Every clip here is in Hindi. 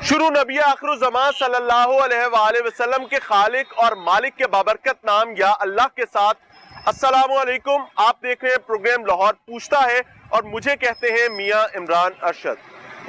शुरू नबी आखिरुज़्ज़मान सल्लल्लाहु अलैहि वसल्लम के खालिक और मालिक के बाबरकत नाम या अल्लाह के साथ अस्सलामु अलैकुम। आप देख रहे हैं प्रोग्राम लाहौर पूछता है और मुझे कहते हैं मियां इमरान अरशद।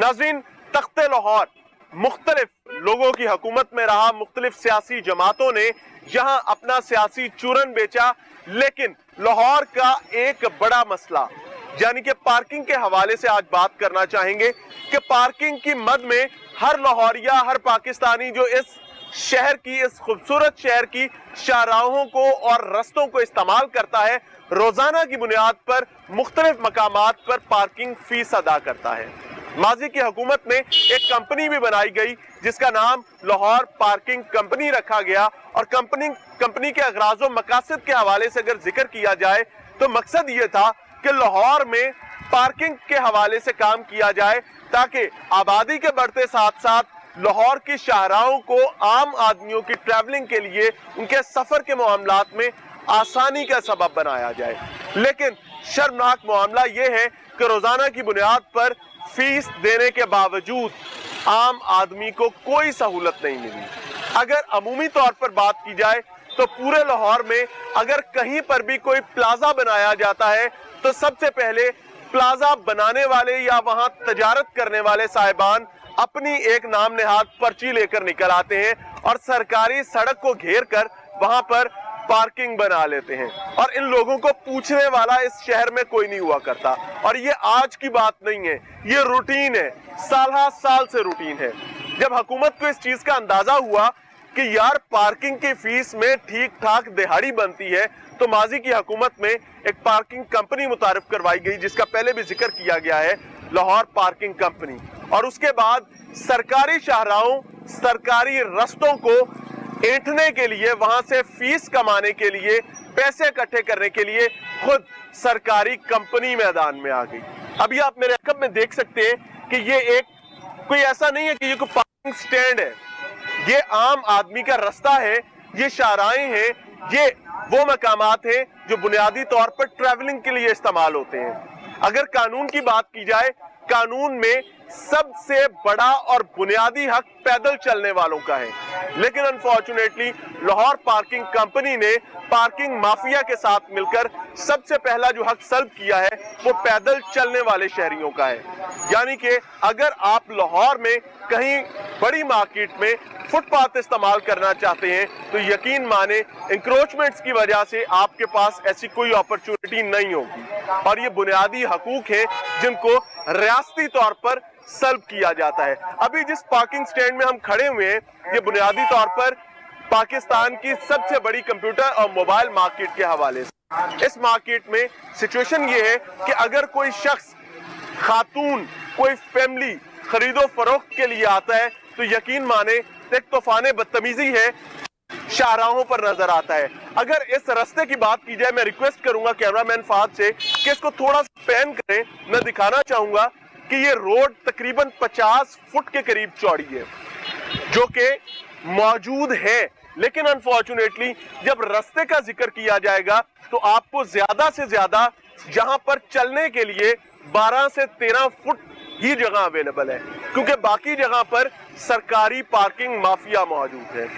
नाज़रीन, तख्ते लाहौर मुख्तलिफ लोगों की हुकूमत में रहा, मुख्तलिफ सियासी जमातों ने यहाँ अपना सियासी चूरन बेचा, लेकिन लाहौर का एक बड़ा मसला यानी कि पार्किंग के हवाले से आज बात करना चाहेंगे कि पार्किंग की मद में हर लाहौरिया, हर पाकिस्तानी जो इस शहर की, इस खूबसूरत शहर की शाहराहों को और रस्तों को इस्तेमाल करता है, रोजाना की बुनियाद पर मुख्तलिफ मकामात पर पार्किंग फीस अदा करता है। माजी की हुकूमत में एक कंपनी भी बनाई गई जिसका नाम लाहौर पार्किंग कंपनी रखा गया और कंपनी के अगराज़ो मकासद के हवाले से अगर जिक्र किया जाए तो मकसद ये था कि लाहौर में पार्किंग के हवाले से काम किया जाए ताकि आबादी के बढ़ते साथ साथ लाहौर की शाहराहों को, आम आदमियों की ट्रैवलिंग के लिए, उनके सफर के मामलात में आसानी का सबब बनाया जाए। लेकिन शर्मनाक मामला यह है कि रोजाना की बुनियाद पर फीस देने के बावजूद आम आदमी को कोई सहूलत नहीं मिली। अगर अमूमी तौर पर बात की जाए तो पूरे लाहौर में अगर कहीं पर भी कोई प्लाजा बनाया जाता है तो सबसे पहले प्लाजा बनाने वाले या वहां तजारत करने वाले साहिबान अपनी एक नाम नेहाद पर्ची लेकर निकल आते हैं और सरकारी सड़क को घेर कर वहां पर पार्किंग बना लेते हैं और इन लोगों को पूछने वाला इस शहर में कोई नहीं हुआ करता। और ये आज की बात नहीं है, ये रूटीन है, साल से रूटीन है। जब हुकूमत को इस चीज का अंदाजा हुआ कि यार पार्किंग की फीस में ठीक ठाक दिहाड़ी बनती है, तो माजी की हुकूमत में एक पार्किंग कंपनी मुतारिफ करवाई गई जिसका पहले भी जिक्र किया गया है, लाहौर पार्किंग कंपनी। और उसके बाद सरकारी शाहराहों, सरकारी रस्तों को ऐंठने के लिए, वहां से फीस कमाने के लिए, पैसे इकट्ठे करने के लिए खुद सरकारी कंपनी मैदान में आ गई। अभी आप मेरे अकब में देख सकते हैं कि ये एक कोई ऐसा नहीं है कि ये कोई पार्किंग स्टैंड है, ये आम आदमी का रास्ता है, ये शाहराएं हैं, ये वो मकामात हैं जो बुनियादी तौर पर ट्रैवलिंग के लिए इस्तेमाल होते हैं। अगर कानून की बात की जाए, कानून में सबसे बड़ा और बुनियादी हक पैदल चलने वालों का है, लेकिन अनफॉर्चुनेटली लाहौर पार्किंग कंपनी ने पार्किंग माफिया के साथ मिलकर सबसे पहला जो हक सल्ब किया है वो पैदल चलने वाले शहरियों का है। यानी कि अगर आप लाहौर में कहीं बड़ी मार्केट में फुटपाथ इस्तेमाल करना चाहते हैं तो यकीन माने इंक्रोचमेंट्स की वजह से आपके पास ऐसी कोई अपॉर्चुनिटी नहीं होगी और ये बुनियादी हकूक है जिनको रियासती तौर पर सल्ब किया जाता है। अभी जिस पार्किंग स्टैंड में हम खड़े हुए हैं, ये बुनियादी तौर पर पाकिस्तान की सबसे बड़ी कंप्यूटर और मोबाइल मार्केट के हवाले से। इस मार्केट में सिचुएशन ये है कि अगर कोई शख्स, खातून, कोई फैमिली खरीदो फरोख्त के लिए आता है तो यकीन माने एक तूफान बदतमीजी है शाहराहों पर नजर आता है। अगर इस रास्ते की बात की जाए, मैं रिक्वेस्ट करूंगा कैमरामैन फाद से कि इसको थोड़ा सा पैन करें। मैं दिखाना चाहूंगा कि ये रोड तकरीबन 50 फुट के करीब चौड़ी है जो कि मौजूद है, लेकिन अनफॉर्चुनेटली जब रास्ते का जिक्र किया जाएगा तो आपको ज्यादा से ज्यादा जहां पर चलने के लिए 12 से 13 फुट ही जगह अवेलेबल है, क्योंकि बाकी जगह पर सरकारी पार्किंग माफिया मौजूद है।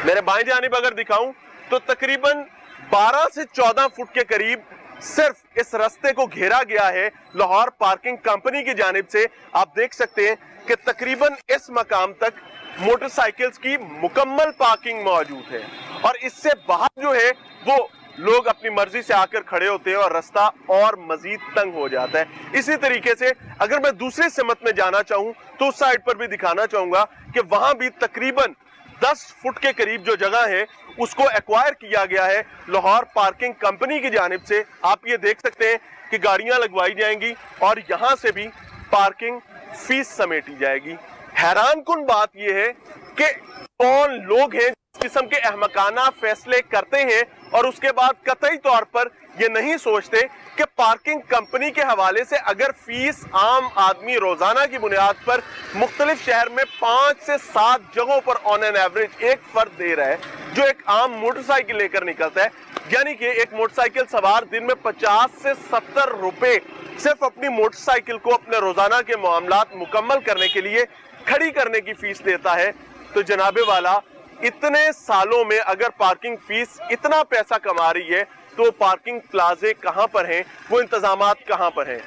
मेरे बाएं जानिब अगर दिखाऊं तो तकरीबन 12 से 14 फुट के करीब सिर्फ इस रास्ते को घेरा गया है लाहौर पार्किंग कंपनी की जानिब से। आप देख सकते हैं कि तकरीबन इस मकाम तक मोटरसाइकिल्स की मुकम्मल पार्किंग मौजूद है और इससे बाहर जो है वो लोग अपनी मर्जी से आकर खड़े होते हैं और रास्ता और मजीद तंग हो जाता है। इसी तरीके से अगर मैं दूसरी सिमत में जाना चाहूं तो उस साइड पर भी दिखाना चाहूंगा कि वहां भी तकरीबन 10 फुट के करीब जो जगह है उसको एक्वायर किया गया है लाहौर पार्किंग कंपनी की जानिब से। आप ये देख सकते हैं कि गाड़ियां लगवाई जाएंगी और यहां से भी पार्किंग फीस समेटी जाएगी। हैरान कुन बात यह है कि कौन लोग हैं इस किस्म के अहमकाना फैसले करते हैं और उसके बाद कतई तौर पर ये नहीं सोचते कि पार्किंग कंपनी के हवाले से अगर फीस आम आदमी रोजाना की बुनियाद पर मुख्तलिफ शहर में 5 से 7 जगहों पर ऑन एन एवरेज एक फर्द दे रहा है जो एक आम मोटरसाइकिल लेकर निकलता है, यानी कि एक मोटरसाइकिल सवार दिन में 50 से 70 रुपए सिर्फ अपनी मोटरसाइकिल को अपने रोजाना के मामलात मुकम्मल करने के लिए खड़ी करने की फीस लेता है। तो जनाबे वाला, इतने सालों में अगर पार्किंग फीस इतना पैसा कमा रही है तो पार्किंग प्लाजे कहां पर हैं, वो इंतजामात कहां पर हैं?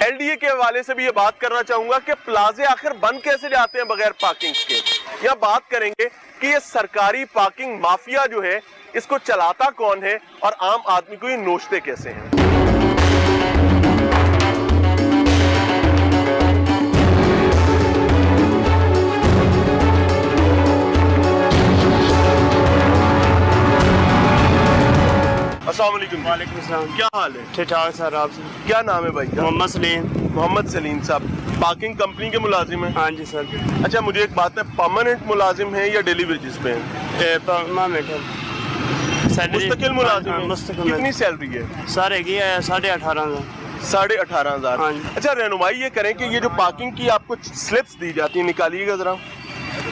एलडीए के हवाले से भी ये बात करना चाहूंगा कि प्लाजे आखिर बन कैसे जाते हैं बगैर पार्किंग के। या बात करेंगे कि ये सरकारी पार्किंग माफिया जो है इसको चलाता कौन है और आम आदमी को ये नोचते कैसे हैं। अस्सलाम वालेकुम। वालेकुम अस्सलाम। क्या हाल है? ठीक ठाक सर। आप क्या नाम है भाई का? मोहम्मद सलीम। मोहम्मद सलीम साहब पार्किंग कंपनी के मुलाजिम हैं? हाँ जी सर। अच्छा, मुझे एक बात है, परमानेंट मुलाजिम है या डेली वेजेस पे हैं? मुस्तकिल मुलाजिम हैं? कितनी सैलरी है सर? है 18,500। 18,500। हाँ जी। अच्छा, रहनुमाई ये करें कि ये जो पार्किंग की आपको स्लिप्स दी जाती है, निकालिएगा जरा।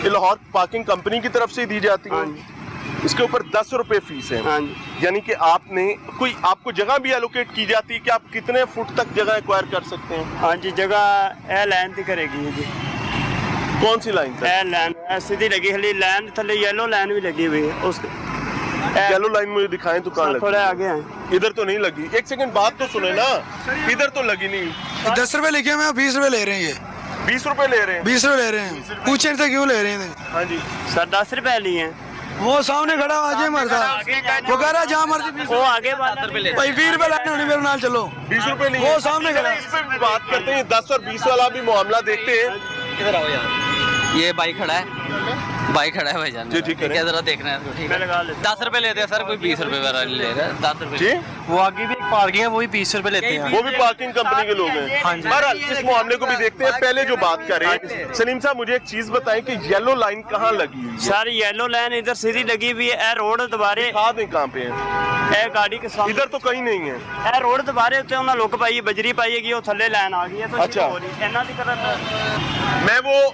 ये लाहौर पार्किंग कंपनी की तरफ से दी जाती है। इसके ऊपर 10 रुपए फीस है। हाँ जी। यानी कि आपने कोई आपको जगह भी एलोकेट की जाती है कि आप कितने फुट तक जगह एक्वायर कर सकते हैं? हाँ जी, जगह ए लाइन थी करेगी जी। कौन सी लाइन तक? ए लाइन सीधी लगी, हली लाइन थले येलो लाइन भी लगी हुई है। उस येलो लाइन मुझे दिखाएं तो कहाँ लगी? थोड़ा आगे हैं। इधर तो नहीं लगी। एक सेकंड बात तो सुने ना, इधर तो लगी नहीं। 10 रुपए लिखे हुए हैं, 20 रुपए ले रहे हैं। ये 20 रुपए ले रहे हैं? 20 रुपए ले रहे हैं। पूछे थे क्यों ले रहे हैं? हाँ जी सर 10 रुपए लिए हैं। वो सामने खड़ा आज मरता वो कह रहा जहाँ मर्जी वो आगे वाला भाई 20 रुपए लाने होने मेरे नाल चलो। 20 रुपए नहीं, वो सामने खड़ा। इस पे भी बात करते हैं, 10 और 20 वाला भी मामला देखते हैं। किधर आओ यार, ये बाइक खड़ा है, बाइक खड़ा है भाईजान। जी, ठीक है। क्या जरा देखना है इसको, ठीक है। लगा ले। 10 रुपए लेते हैं सर, कोई 20 रुपए वाला नहीं ले रहा है। 10 रुपए जी, वो आगे भी एक पार्किंग है, वो भी 20 रुपए लेते हैं। वो भी पार्किंग कंपनी के लोग हैं। हाँ जी। बहरहाल इस मामले को भी देखते हैं। पहले जो बात करें, सलीम साहब मुझे एक चीज बताएं कि येलो लाइन कहाँ लगी हुई है? सर येलो लाइन इधर सीधी लगी हुई है। ए रोड दोबारे दिखा दें कहाँ पे है? ए गाड़ी के सामने इधर तो कहीं नहीं है। ए रोड दोबारे उत्ते उन्हें लुक पाई बजरी पाईगी, वो थल्ले लाइन आ गई है। तो अच्छा। हो रही इन्हां दी तरफ मैं वो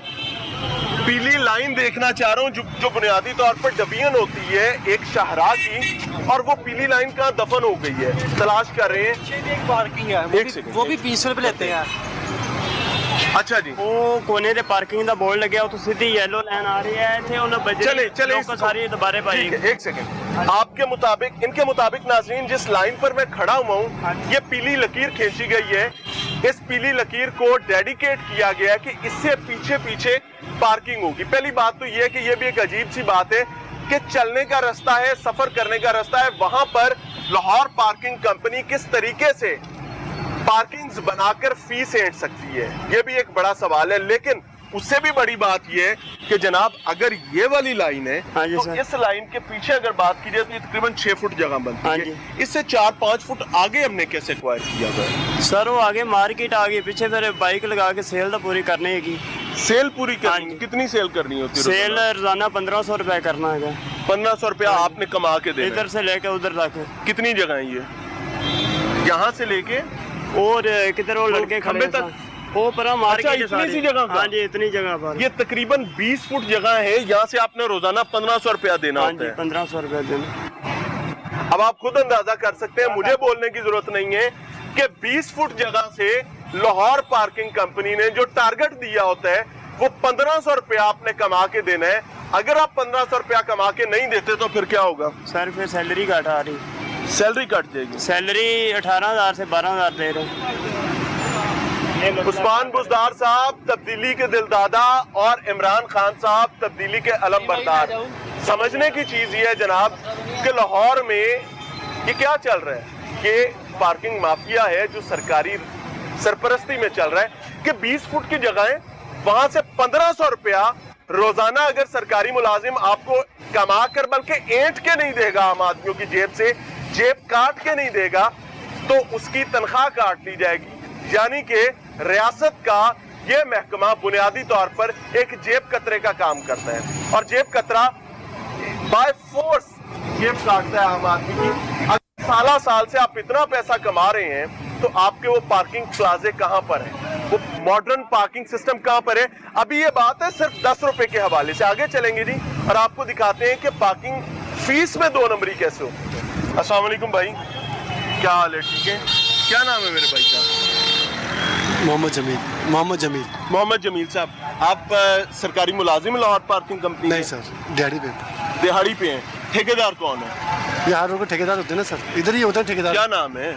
पीली लाइन देखना चाह रहा हूँ जो बुनियादी तौर पर डबियन होती है एक शाहराह की, और वो पीली लाइन कहाँ दफन हो गई है, तलाश कर रहे हैं। पार्किंग है, एक सेकंड। वो भी 20 रुपए लेते हैं। अच्छा जी, वो कोने ते पार्किंग दा बोर्ड लगे तो सीधी येलो लाइन आ रही है। इथे उन्हें बजरी चले लोग सारी दोबारे पाई। ठीक है, एक सेकंड। आपके मुताबिक, इनके मुताबिक नाज़रीन, जिस लाइन पर मैं खड़ा हुआ हूँ ये पीली लकीर खींची गई है। इस पीली लकीर को डेडिकेट किया गया है कि इससे पीछे पीछे पार्किंग होगी। पहली बात तो ये है कि ये भी एक अजीब सी बात है कि चलने का रास्ता है, सफर करने का रास्ता है, वहां पर लाहौर पार्किंग कंपनी किस तरीके से पार्किंग्स बनाकर फीस ऐंठ सकती है, ये भी एक बड़ा सवाल है। लेकिन उससे भी बड़ी बात ये है कि जनाब अगर ये वाली लाइन है हाँ जी तो सर। इस लाइन के पीछे अगर बात की जाए तो ये तकरीबन 6 फुट जगह बनती हाँ है। जी। इससे 4-5 फुट आगे हमने कैसे एक्वायर किया हुआ? सर वो आगे मार्केट आ गई, पीछे फिर बाइक लगा के सेल तो पूरी करनी है। सेल पूरी हाँ करनी? जी। कितनी सेल करनी होती है? सेल रोजाना 1500 रुपए करना है। 1500 रुपया आपने कमा के देना इधर है। से लेके उधर तक। कितनी जगह है ये? यहाँ से लेके और किधर वो लड़के खड़े खंबे हैं तक? साथ। वो पर मार्केट अच्छा, इतनी सी जगह का? हाँ जी, इतनी जगह पर। ये तकरीबन 20 फुट जगह है, यहाँ से आपने रोजाना 1500 रुपया देना हाँ होता जी, है। 1500 रुपए देना। अब आप खुद अंदाजा कर सकते हैं, मुझे बोलने की जरूरत नहीं है कि 20 फुट जगह से लाहौर पार्किंग कंपनी ने जो टारगेट दिया होता है वो 1500 रुपया आपने कमा के देना है। अगर आप 1500 रुपया कमा के नहीं देते तो फिर क्या होगा? सर फिर सैलरी घट आ रही। सैलरी कट जाएगी। सैलरी 18,000 से 12,000 दे रहे। उस्मान बुज़दार साहब तब्दीली के दिलदादा और इमरान खान साहब तब्दीली के अलम बरदार। समझने की चीज ये है जनाब कि लाहौर में ये क्या चल रहा है, ये पार्किंग माफिया है जो सरकारी सरपरस्ती में चल रहा है कि 20 फुट की जगह है, वहां से 1500 रुपया रोजाना अगर सरकारी मुलाजिम आपको कमा कर बल्कि ऐंठ के नहीं देगा, आम आदमियों की जेब से जेब काट के नहीं देगा, तो उसकी तनख्वाह काट ली जाएगी। यानी कि रियासत का ये महकमा बुनियादी तौर पर एक जेब कतरे का काम करता है, और जेब कतरा बाय फोर्स जेब काटता है आम आदमी की। अगर साल से आप इतना पैसा कमा रहे हैं तो आपके वो पार्किंग प्लाजे कहां पर है, वो मॉडर्न पार्किंग सिस्टम कहां पर है? अभी ये बात है सिर्फ 10 रुपए के हवाले से। आगे चलेंगे जी और आपको दिखाते हैं कि पार्किंग फीस में 2 नंबरी कैसे होती है। अस्सलाम वालेकुम भाई, क्या हाल है? ठीक है, क्या नाम है मेरे भाई का? मोहम्मद जमील मोहम्मद जमील साहब, आप सरकारी मुलाजिम लाहौर पार्किंग कंपनी नहीं में? सर, दिहाड़ी पे। दिहाड़ी पे हैं। ठेकेदार कौन है? ये हर रोज ठेकेदार होते हैं ना सर, इधर ही होता है ठेकेदार। क्या नाम है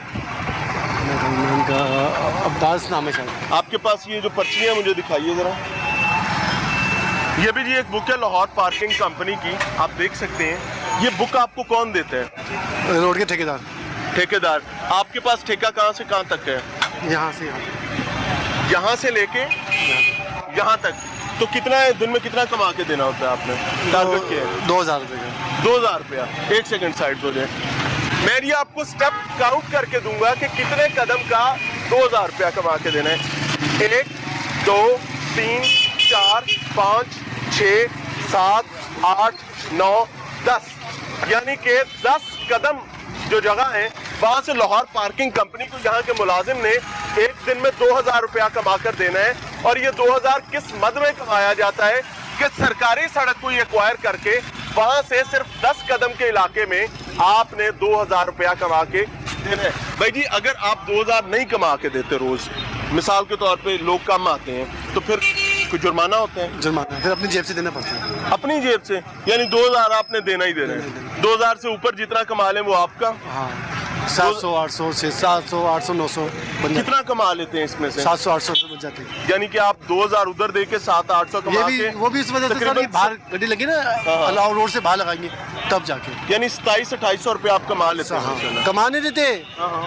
उनका? अब्बास नाम है शायद। आपके पास ये जो पर्ची है मुझे दिखाइए जरा। ये भी जी एक बुक है लाहौर पार्किंग कंपनी की, आप देख सकते हैं। ये बुक आपको कौन देता है? रोड के ठेकेदार। ठेकेदार। आपके पास ठेका कहाँ से कहाँ तक है? यहाँ से यहाँ से लेके यहाँ तक। तो कितना है दिन में, कितना कमा के देना होता है आपने? टारगेट क्या है? 2000 रुपये का। 2000 रुपया। एक सेकंड साइड हो जाए। मैं ये आपको स्टेप काउंट करके दूंगा कि कितने कदम का 2000 रुपया कमा के देना है। 1 2 3 4 5 6 7 8 9 10, यानी कि 10 कदम जो जगह है वहां से लाहौर पार्किंग कंपनी को यहाँ के मुलाजिम ने एक दिन में 2000 रुपया कमा कर देना है। और ये 2000 किस मद में कमाया जाता है कि सरकारी सड़क को एक्वायर करके वहां से सिर्फ 10 कदम के इलाके में आपने 2000 रुपया कमा के देना है। भाई जी, अगर आप 2000 नहीं कमा के देते रोज, मिसाल के तौर पे लोग कम आते हैं, तो फिर कोई जुर्माना होता है? जुर्माना फिर अपनी जेब से देना पड़ता है। अपनी जेब से, यानी 2000 आपने देना ही देना है। 2000 से ऊपर जितना कमा लें वो आपका। हाँ, 700 800 700 800 900 बन जाते कितना कमा लेते हैं इसमें से? 700 800 रुपये बच जाते हैं। यानी कि आप 2000 उधर दे के 700-800 कमा के। वो भी इस वजह से सर, ये तकरीबन बाहर गाड़ी लगी ना, अलाउ रोड से बाहर लगाएंगे तब जाके। यानी 2700-2800 रुपया आप कमा लेते हैं। हाँ, कमा नहीं देते।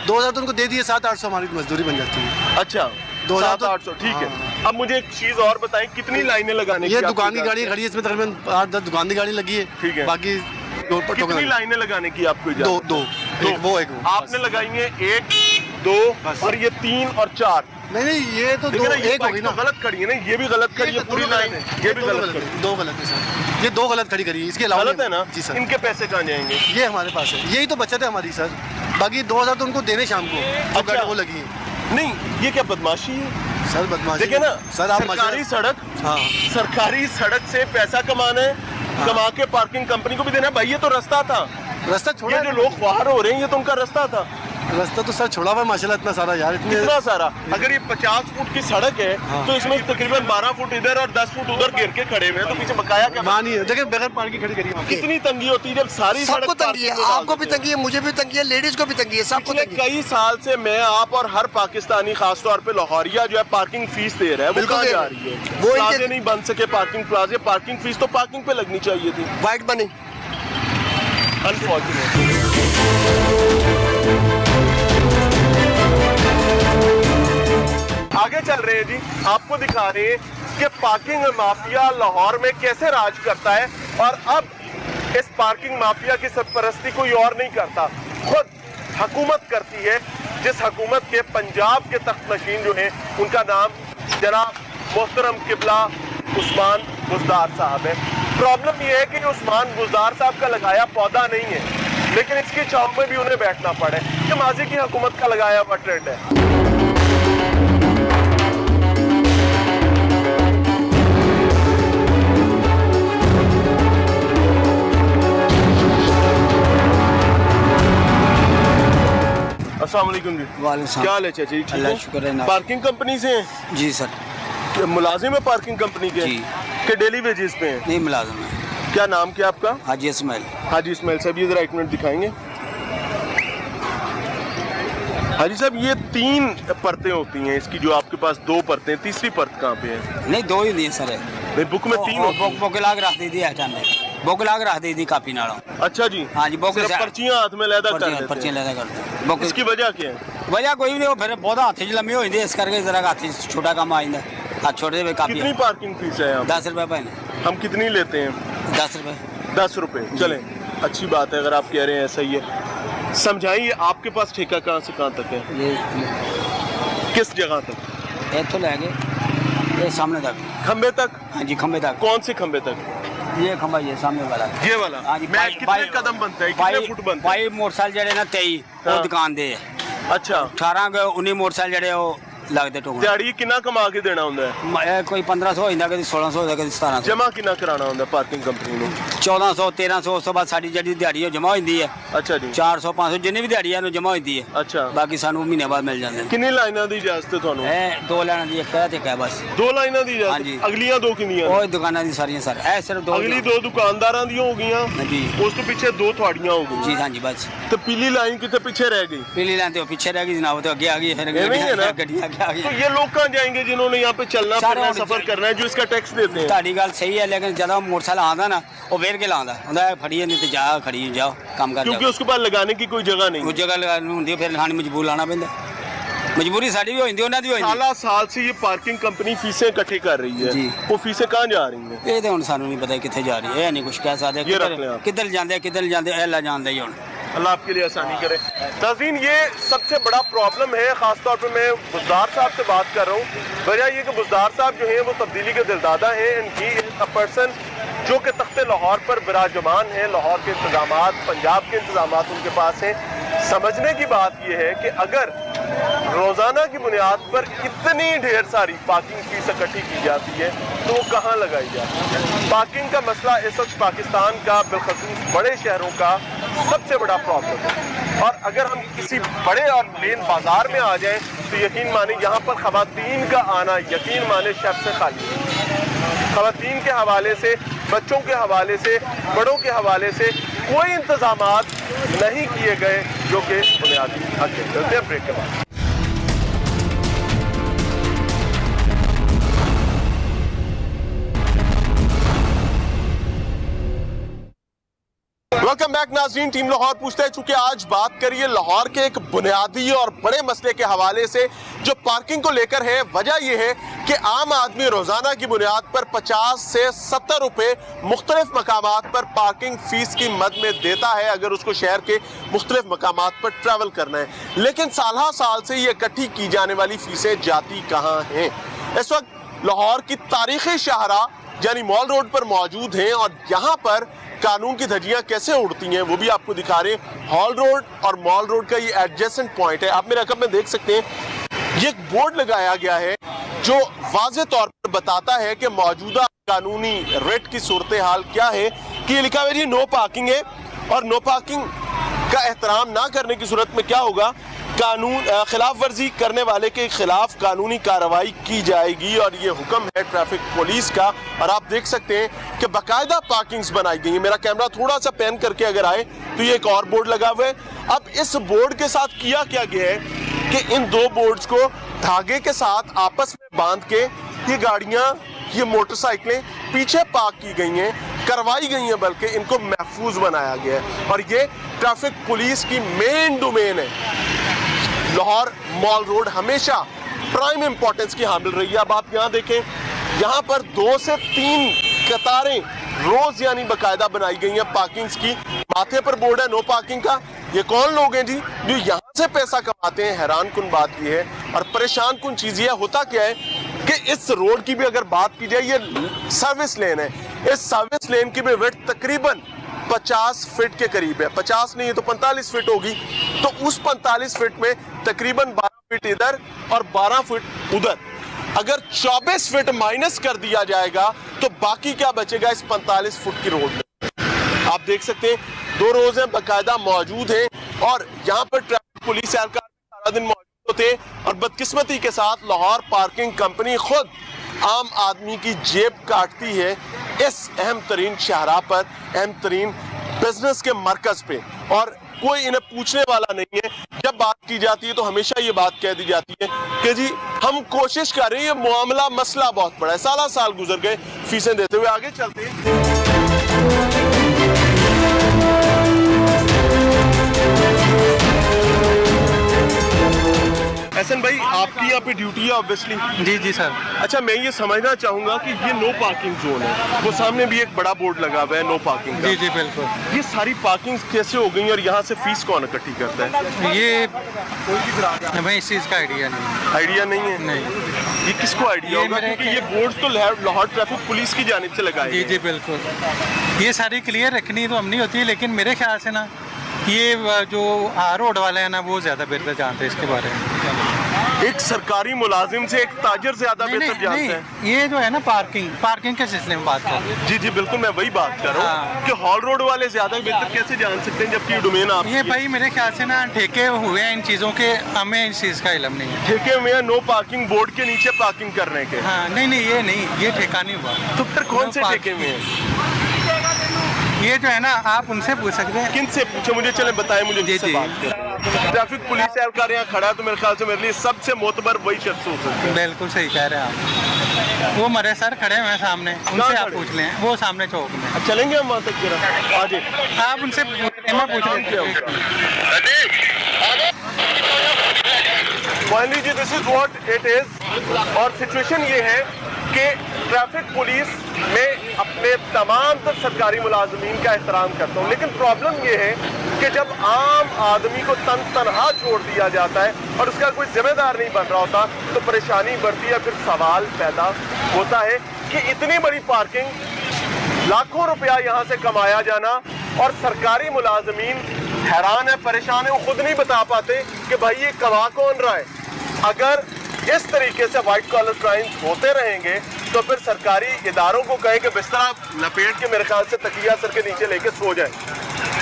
2000 तो उनको दे दिए, 700-800 हमारी मजदूरी बन जाती है। अच्छा, 700-800, ठीक है। अब मुझे एक चीज और बताएं, कितनी लाइनें लगाने की? ये दुकान की गाड़ी खड़ी है, इसमें तकरीबन 8-10 दुकान की गाड़ी लगी है। ठीक है। बाकी रोड पर कितनी लाइनें लगाने की आपको इजाजत? दो एक वो आपने लगाई है 1 2 और ये 3 और 4। नहीं ये तो दो एक होगी ना। गलत खड़ी है ना, ये भी गलत खड़ी है, पूरी लाइन है। ये भी गलत खड़ी है। दो गलत है सर, ये 2 गलत खड़ी करी है, इसके अलावा गलत है ना? जी सर। इनके पैसे कहाँ जाएंगे? ये हमारे पास है, यही तो बचत है हमारी सर। बाकी 2000 तो उनको देने शाम को, जो गाड़ी वो लगी है। नहीं, ये क्या बदमाशी है सर? बदमाशी देखिए ना सर, आप सरकारी सड़क, हाँ, सरकारी सड़क से पैसा कमाना है, कमा के पार्किंग कंपनी को भी देना है। भाई ये तो रास्ता था, रास्ता छोड़ा ये जो लोग बाहर हो रहे हैं ये तो उनका रास्ता था। रास्ता तो सर छोड़ा हुआ है माशाल्लाह, इतना सारा यार, इतना सारा। अगर ये 50 फुट की सड़क है तो इसमें तकरीबन 12 फुट इधर और 10 फुट उधर घेर के खड़े हुए हैं, तो पीछे बकाया क्या? मानी है, देखिए बगैर पार्किंग खड़ी करी है। कितनी तंगी होती है जब सारी सबको सड़क तंगी है, आपको भी तंगी है, मुझे भी तंगी है, लेडीज को भी तंगी है, सबको पिछले तंगी है। कई साल से मैं, आप और हर पाकिस्तानी, खासतौर पे लाहौरिया जो है पार्किंग फीस दे रहा है, वो बिल्कुल कहाँ दे जा रहा है। रही है? वो प्लाजे इनके- नहीं बन सके पार्किंग प्लाजे, पार्किंग फीस तो पार्किंग पे लगनी चाहिए थी। वाइट बनी। आगे चल रहे हैं जी, आपको दिखा रहे हैं कि पार्किंग माफिया लाहौर में कैसे राज करता है। और अब इस पार्किंग माफिया की सरपरस्ती कोई और नहीं करता, खुद हुकूमत करती है, जिस हुकूमत के पंजाब के तख्त नशीन जो है उनका नाम जनाब मोहतरम किबला उस्मान बुज़दार साहब है। प्रॉब्लम यह है कि उस्मान बुज़दार साहब का लगाया पौधा नहीं है, लेकिन इसकी छांव में भी उन्हें बैठना पड़े, कि माजी की हुकूमत का लगाया हुआ ट्रेंड है। अस्सलाम वालेकुम जी। वालेकुम क्या हाल है चाचा जी? ठीक अल्लाह हो? शुक्र है ना। पार्किंग कंपनी से हैं? जी सर। क्या मुलाजिम है पार्किंग कंपनी के? जी। के डेली वेजेस पे हैं? नहीं मुलाजिम है। क्या नाम क्या आपका? हाजी इस्माइल। हाजी इस्माइल साहब, ये जरा एक मिनट दिखाएंगे। हाजी साहब, ये 3 परतें होती हैं इसकी, जो आपके पास 2 परतें, तीसरी परत कहाँ पे है? नहीं 2 ही नहीं सर है। नहीं, बुक में 3 होती हैं। बुक लाग रख दी थी अचानक, बुक लाग रख दी थी कापी नालों। अच्छा जी। हाँ जी, बुक सिर्फ पर्चियां हाथ में लैदा कर लेते पर्चियां हैं। लैदा करते बुक। इसकी वजह क्या है? वजह कोई भी नहीं, फिर पौधा हाथी च लम्बी हो जाती है, इस करके जरा हाथी छोटा काम आ जाता, हाथ छोटे हुए कापी। कितनी पार्किंग फीस है यहाँ? 10 रुपये पाए। हम कितनी लेते हैं? 10 रुपये। 10 रुपए। चलें, अच्छी बात है अगर आप कह रहे हैं ऐसा ही है। समझाइए, आपके पास ठेका कहाँ से कहाँ तक है? ये किस जगह तक? ये तो ले गए, ये सामने तक। खंबे तक? हाँ जी खंबे तक। कौन से खंबे तक? ये खंबा ये सामने वाला। ये वाला? हाँ जी। मैं कितने कदम बनता है, कितने फुट बनता है? भाई मोटरसाइकिल जड़े ना 23 वो हाँ। दुकान दे। अच्छा। 18 19 मोटरसाइकिल जड़े वो लगते टोकन ਦਿਹਾੜੀ ਕਿੰਨਾ ਕਮਾ ਕੇ ਦੇਣਾ ਹੁੰਦਾ ਹੈ कोई 1500 हो जाता कभी 1600 हो जाता कभी 1700 ਜਮਾ ਕਿੰਨਾ ਕਰਾਉਣਾ ਹੁੰਦਾ ਪਾਰਕਿੰਗ ਕੰਪਨੀ ਨੂੰ 1400 1300 ਉਸ ਤੋਂ ਬਾਅਦ ਸਾਡੀ ਜਿਹੜੀ ਦਿਹਾੜੀ ਉਹ ਜਮਾ ਹੋ ਜਾਂਦੀ ਹੈ ਅੱਛਾ ਜੀ 400 500 ਜਿੰਨੀ ਵੀ ਦਿਹਾੜੀ ਹੈ ਉਹ ਜਮਾ ਹੋ ਜਾਂਦੀ ਹੈ ਅੱਛਾ ਬਾਕੀ ਸਾਨੂੰ ਮਹੀਨੇ ਬਾਅਦ ਮਿਲ ਜਾਂਦੇ ਨੇ ਕਿੰਨੀ ਲਾਈਨਾਂ ਦੀ ਇਜਾਜ਼ਤ ਹੈ ਤੁਹਾਨੂੰ ਇਹ 2 ਲੈਣਾ ਦੀ ਇੱਕ ਹੈ ਤੇ ਇੱਕ ਹੈ ਬਸ 2 ਲਾਈਨਾਂ ਦੀ ਇਜਾਜ਼ਤ ਹਾਂਜੀ। ਅਗਲੀਆਂ 2 ਕਿੰਨੀਆਂ ਨੇ? ਉਹ ਦੁਕਾਨਾਂ ਦੀ ਸਾਰੀਆਂ ਸਰ ਇਹ ਸਿਰਫ 2 ਅਗਲੀ 2 ਦੁਕਾਨਦਾਰਾਂ ਦੀਆਂ ਹੋ ਗਈਆਂ ਹਾਂਜੀ ਉਸ ਤੋਂ ਪਿੱਛੇ 2 ਤੁਹਾਡੀਆਂ ਹੋ ਗਈਆਂ ਜੀ ਹਾਂਜੀ ਬਸ ਤੇ ਪੀਲੀ ਲਾਈਨ ਕਿਤੇ ਪਿੱਛੇ रह गई पीली लाइन तो पीछे रह गई जनाब तो आगे आ गई फिर ये नहीं है ना? गड्डियां आगे आ तो गई ये लोग कहाँ जाएंगे जिन्होंने यहाँ पे चलना सारे फिरना होने सफर चाहिए। करना है जो इसका टैक्स देते हैं ਤੁਹਾਡੀ ਗੱਲ ਸਹੀ ਹੈ ਲੇਕਿਨ ਜਦੋਂ ਮੋਟਰਸਾਈਕਲ ਆਉਂਦਾ ਨਾ ਉਹ ਵੇਰ ਕੇ ਲਾਉਂਦਾ ਹੁੰਦਾ ਫੜੀਏ ਨਹੀਂ ਤੇ ਜਾ ਖੜੀ ਜਾਓ ਕੰਮ ਕਰ क्योंकि ਜਾਓ उसके पास लगाने की कोई जगह नहीं ਉਹ ਜਗ੍ਹਾ ਲਗਾਉਣੀ ਹੁੰਦੀ ਫਿਰ ਖਾਣੀ ਮਜਬੂਰ ਲਾਣਾ ਪੈਂਦਾ ਮਜਬੂਰੀ ਸਾਡੀ ਵੀ ਹੋ ਜਾਂਦੀ ਉਹਨਾਂ ਦੀ ਹੋ ਜਾਂਦੀ साला साल से ये पार्किंग कंपनी फीसें इकट्ठी कर रही है जी। वो फीसें कहाँ जा रही हैं ਇਹ ਤੇ ਹੁਣ ਸਾਨੂੰ ਨਹੀਂ ਪਤਾ ਕਿੱਥੇ ਜਾ ਰਹੀ ਹੈ ਇਹ ਨਹੀਂ ਕੁਝ ਕਹਿ ਸਕਦੇ ये रख लें आप। ਕਿੱਧਰ ਜਾਂਦੇ ਇਹ ਲਾ ਜਾਂਦੇ ਹੀ ਹੁਣ अल्लाह आपके लिए आसानी करे नाज़रीन ये सबसे बड़ा प्रॉब्लम है ख़ासतौर पे मैं बुज़दार साहब से बात कर रहा हूँ वजह ये कि बुज़दार साहब जो हैं वो तब्दीली के दिलदादा हैं and he is a person जो कि तख्ते लाहौर पर विराजमान है लाहौर के इंतज़ामात पंजाब के इंतज़ामात उनके पास हैं समझने की बात यह है कि अगर रोज़ाना की बुनियाद पर इतनी ढेर सारी पार्किंग फीस इकट्ठी की जाती है तो वो कहाँ लगाई जाती है पार्किंग का मसला इस वक्त पाकिस्तान का बिलखसूस बड़े शहरों का सबसे बड़ा प्रॉब्लम है और अगर हम किसी बड़े और मेन बाजार में आ जाएं तो यकीन माने यहाँ पर ख़वातीन का आना यकीन माने शब से खाली है ख़वातीन के हवाले से बच्चों के हवाले से बड़ों के हवाले से कोई इंतज़ामात नहीं किए गए जो कि बुनियादी हक है चलते हैं ब्रेक के बाद वेलकम बैक नाज़रीन टीम लाहौर पूछता है चूंकि आज बात करिए लाहौर के एक बुनियादी और बड़े मसले के हवाले से जो पार्किंग को लेकर है वजह यह है कि आम आदमी रोज़ाना की बुनियाद पर 50 से 70 रुपए मुख्तलिफ मकामात पर पार्किंग फ़ीस की मद में देता है अगर उसको शहर के मुख्तलिफ मकामात पर ट्रैवल करना है लेकिन साल साल से ये इकट्ठी की जाने वाली फ़ीसें जाती कहाँ हैं इस वक्त लाहौर की तारीख़ी शाहरा यानी मॉल रोड पर मौजूद हैं और यहाँ पर कानून की धज्जियां कैसे उड़ती हैं वो भी आपको दिखा रहे हैं हॉल रोड और मॉल रोड का ये एडजेसेंट पॉइंट है आप मेरे रकम में देख सकते हैं ये एक बोर्ड लगाया गया है जो वाज़े तौर पर बताता है कि मौजूदा कानूनी रेट की सूरत हाल क्या है कि ये लिखा हुआ है जी नो पार्किंग है और नो पार्किंग का एहतराम ना करने की सूरत में क्या होगा कानून खिलाफ वर्जी करने वाले के खिलाफ कानूनी कार्रवाई की जाएगी और ये हुक्म है ट्रैफिक पुलिस का और आप देख सकते हैं कि बाकायदा पार्किंग्स बनाई गई है मेरा कैमरा थोड़ा सा पैन करके अगर आए तो ये एक और बोर्ड लगा हुआ है अब इस बोर्ड के साथ किया क्या गया है कि इन 2 बोर्ड्स को धागे के साथ आपस में बांध के ये गाड़ियां ये मोटरसाइकिलें पीछे पार्क की गई हैं करवाई गई हैं बल्कि इनको महफूज बनाया गया है और ये ट्रैफिक पुलिस की मेन डोमेन है लाहौर मॉल रोड हमेशा प्राइम इंपॉर्टेंस की हामिल रही है अब आप यहाँ देखें यहाँ पर 2 से 3 कतारें रोज यानी बाकायदा बनाई गई हैं पार्किंग्स की माथे पर बोर्ड है नो पार्किंग का ये कौन लोग हैं जी जो यहाँ से पैसा कमाते हैं हैरान कुन बात ये है और परेशान कुन चीज़ ये होता क्या है कि इस रोड की भी अगर बात की जाए ये सर्विस लेन है इस सर्विस लेन की भी विड्थ तकरीबन 50 फीट के करीब है 50 नहीं है तो 45 फीट होगी तो उस 45 फीट में तकरीबन 12 फीट इधर और 12 फीट उधर अगर 24 फीट माइनस कर दिया जाएगा तो बाकी क्या बचेगा इस 45 फुट की रोड में आप देख सकते हैं 2 रोज हैं बाकायदा मौजूद हैं और यहाँ पर ट्रैफिक पुलिस एहलकार सारा दिन मौजूद होते हैं और बदकिस्मती के साथ लाहौर पार्किंग कंपनी खुद आम आदमी की जेब काटती है इस अहम तरीन शाहरा पर अहम तरीन बिजनेस के मरकज पे और कोई इन्हें पूछने वाला नहीं है जब बात की जाती है तो हमेशा ये बात कह दी जाती है कि जी हम कोशिश कर रहे हैं ये मामला मसला बहुत बड़ा है साल साल गुजर गए फीसें देते हुए आगे चलते हैं एहसन भाई आपकी यहाँ पे ड्यूटी है ऑब्वियसली जी जी सर। अच्छा मैं ये समझना चाहूंगा कि ये नो पार्किंग जोन है वो सामने भी एक बड़ा बोर्ड लगा हुआ है नो पार्किंग का। जी जी बिल्कुल। ये सारी पार्किंग कैसे हो गई और यहाँ से फीस कौन इकट्ठी करता है ये हमें इस चीज़ का आइडिया नहीं। आइडिया नहीं है नहीं ये किसको आइडिया ये होगा मेरे क्योंकि ये बोर्ड तो लाहौर ट्रैफिक पुलिस की जानिब से लगाए जी गए जी बिल्कुल। ये सारी क्लियर रखनी तो हम नहीं होती लेकिन मेरे ख्याल से ना ये जो रोड वाले हैं ना वो ज़्यादा बेहतर जानते हैं इसके बारे में। एक सरकारी मुलाजिम से एक ताजिर ज्यादा बेहतर जानते हैं। ये जो है ना पार्किंग के सिलसिले में बात कर रहे हैं। जी जी बिल्कुल, मैं वही बात कर रहा हूँ कि हॉल रोड वाले ज्यादा बेहतर कैसे जान सकते हैं जबकि डोमेन आप ये भाई मेरे ख्याल से ना ठेके हुए हैं इन चीज़ों के, हमें इस चीज़ का इल्म नहीं है। ठेके में नो पार्किंग बोर्ड के नीचे पार्किंग करने के। हाँ नहीं, ये ठेका नहीं हुआ। तो फिर कौन से ठेके में है? ये जो है ना आप उनसे पूछ सकते हैं। किन से पूछे मुझे, चले बताएं मुझे। जी, जी। ट्रैफिक पुलिस एहलकार यहाँ खड़ा है तो मेरे ख्याल से मेरे लिए सबसे मोतबर वही शख्स हो सकता है। बिल्कुल सही कह रहे हैं आप। वो मरे सर खड़े हुए हैं सामने, उनसे आप पूछ लें, वो सामने चौक में। अब चलेंगे हम वहाँ तक जरा आज आप उनसे पूछ लेते मान लीजिए this is what it is. और सिचुएशन ये है कि ट्रैफिक पुलिस में अपने तमाम तर सरकारी मुलाजमीन का एहतराम करता हूँ, लेकिन प्रॉब्लम ये है कि जब आम आदमी को तनहा छोड़ दिया जाता है और उसका कोई जिम्मेदार नहीं बन रहा होता तो परेशानी बढ़ती है। फिर सवाल पैदा होता है कि इतनी बड़ी पार्किंग, लाखों रुपया यहाँ से कमाया जाना और सरकारी मुलाजमीन हैरान है, परेशान है, वो खुद नहीं बता पाते कि भाई ये कमा कौन रहा है। अगर इस तरीके से व्हाइट कॉलर क्राइम्स होते रहेंगे तो फिर सरकारी इदारों को कहे कि बिस्तरा लपेट के मेरे ख्याल से तकिया सर के नीचे लेके सो जाए,